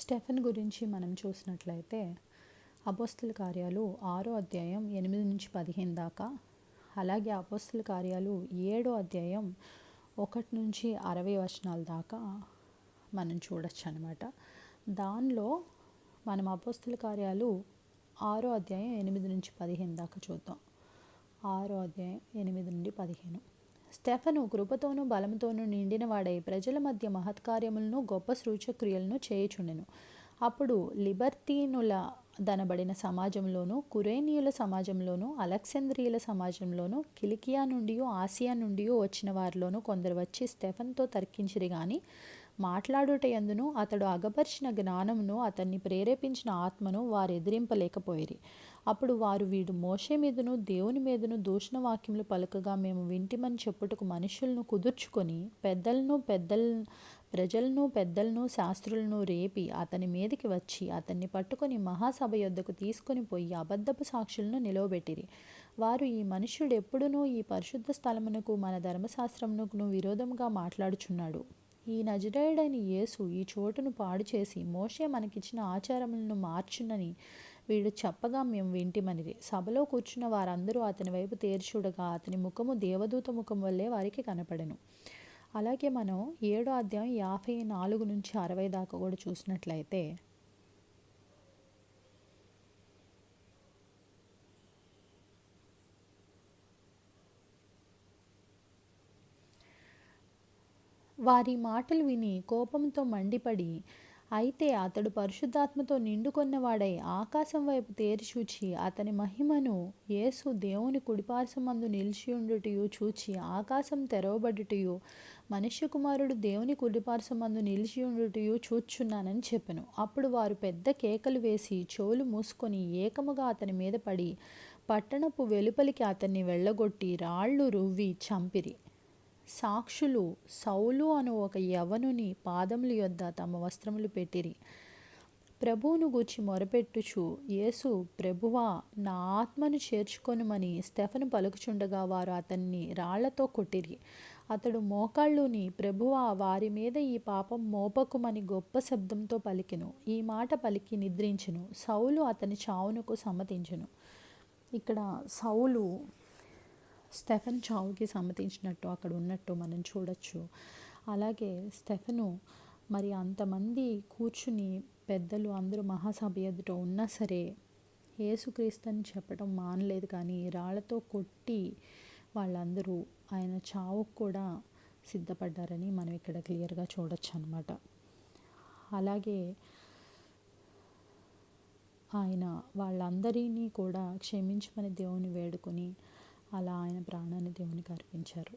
Stephen గురించి మనం చూసినట్లయితే అపోస్తల కార్యాలు 6వ అధ్యాయం 8-15 దాకా, అలాగే అపోస్తల కార్యాలు 7వ అధ్యాయం 1-60 వచనాల దాకా మనం చూడొచ్చు అనమాట. దానిలో మనం అపోస్తల కార్యాలు 6వ అధ్యాయం 8-15 దాకా చూద్దాం. 6వ అధ్యాయం 8-15. స్టెఫెను కృపతోనూ బలముతోనూ నిండిన వాడై ప్రజల మధ్య మహత్కార్యములను గొప్ప సూచక్రియలను చేయుచుండెను. అప్పుడు లిబర్తీనుల దనబడిన సమాజంలోను, కురేనీయుల సమాజంలోను, అలెగ్జాంద్రియుల సమాజంలోను, కిలికియా నుండి ఆసియా నుండి వచ్చిన వారిలోను కొందరు వచ్చి స్టెఫెనుతో తర్కించిరి గాని మాట్లాడుట యందును అతడు అగపరిచిన జ్ఞానమును అతన్ని ప్రేరేపించిన ఆత్మను వారు ఎదిరింపలేకపోయిరి. అప్పుడు వారు, వీడు మోషే మీదను దేవుని మీదను దూషణ వాక్యములు పలుకగా మేము వింటిమని చెప్పుటకు మనుషులను కుదుర్చుకొని ప్రజలను శాస్త్రులను రేపి అతని మీదకి వచ్చి అతన్ని పట్టుకొని మహాసభ యొద్దకు తీసుకొని పోయి అబద్ధపు సాక్షులను నిలవబెట్టిరి. వారు, ఈ మనుష్యుడు ఎప్పుడునూ ఈ పరిశుద్ధ స్థలమునకు మన ధర్మశాస్త్రమునకును విరోధముగా మాట్లాడుచున్నాడు. ఈ నజరేయుడైన యేసు ఈ చోటును పాడు చేసి మోషే మనకిచ్చిన ఆచారములను మార్చునని వీడు చెప్పగా మేము వింటిమనిరి. సభలో కూర్చున్న వారందరూ అతని వైపు తేరిచూడగా అతని ముఖము దేవదూత ముఖం వల్లే వారికి కనపడెను. అలాగే మనం 7వ అధ్యాయం 54-60 దాకా కూడా చూసినట్లయితే, వారి మాటలు విని కోపంతో మండిపడి, అయితే అతడు పరిశుద్ధాత్మతో నిండుకొన్నవాడై ఆకాశం వైపు తేరిచూచి అతని మహిమను, యేసు దేవుని కుడిపార్శ్వమందు నిలిచియుండుటయు చూచి ఆకాశం తెరవబడుటయు మనుష్య కుమారుడు దేవుని కుడిపార్శ్వమందు నిలిచియుండుటయు చూచుచున్నానని చెప్పెను. అప్పుడు వారు పెద్ద కేకలు వేసి చెవులు మూసుకొని ఏకముగా అతని మీద పడి పట్టణపు వెలుపలికి అతన్ని వెళ్ళగొట్టి రాళ్ళు రువ్వి చంపిరి. సాక్షులు సౌలు అను ఒక యవనుని పాదముల యొద్ద తమ వస్త్రములు పెట్టిరి. ప్రభువును గూర్చి మొరపెట్టుచు, యేసు, ప్రభువా, నా ఆత్మను చేర్చుకొనుమని స్టెఫెను పలుకుచుండగా వారు అతన్ని రాళ్లతో కొట్టిరి. అతడు మోకాళ్ళూని, ప్రభువా, వారి మీద ఈ పాపం మోపకుమని గొప్ప శబ్దంతో పలికెను. ఈ మాట పలికి నిద్రించెను. సౌలు అతని చావునకు సమ్మతించెను. ఇక్కడ సౌలు స్టెఫెన్ చావుకి సమ్మతించినట్టు అక్కడ ఉన్నట్టు మనం చూడొచ్చు. అలాగే స్టెఫెను మరి అంతమంది కూర్చుని పెద్దలు అందరూ మహాసభ ఎదుట ఉన్నా సరే యేసుక్రీస్తుని చెప్పడం మానలేదు, కానీ రాళ్లతో కొట్టి వాళ్ళందరూ ఆయన చావుకు కూడా సిద్ధపడ్డారని మనం ఇక్కడ క్లియర్గా చూడొచ్చు అన్నమాట. అలాగే ఆయన వాళ్ళందరినీ కూడా క్షమించమని దేవుని వేడుకొని అలా ఆయన ప్రాణాన్ని దేవునికి అర్పించారు.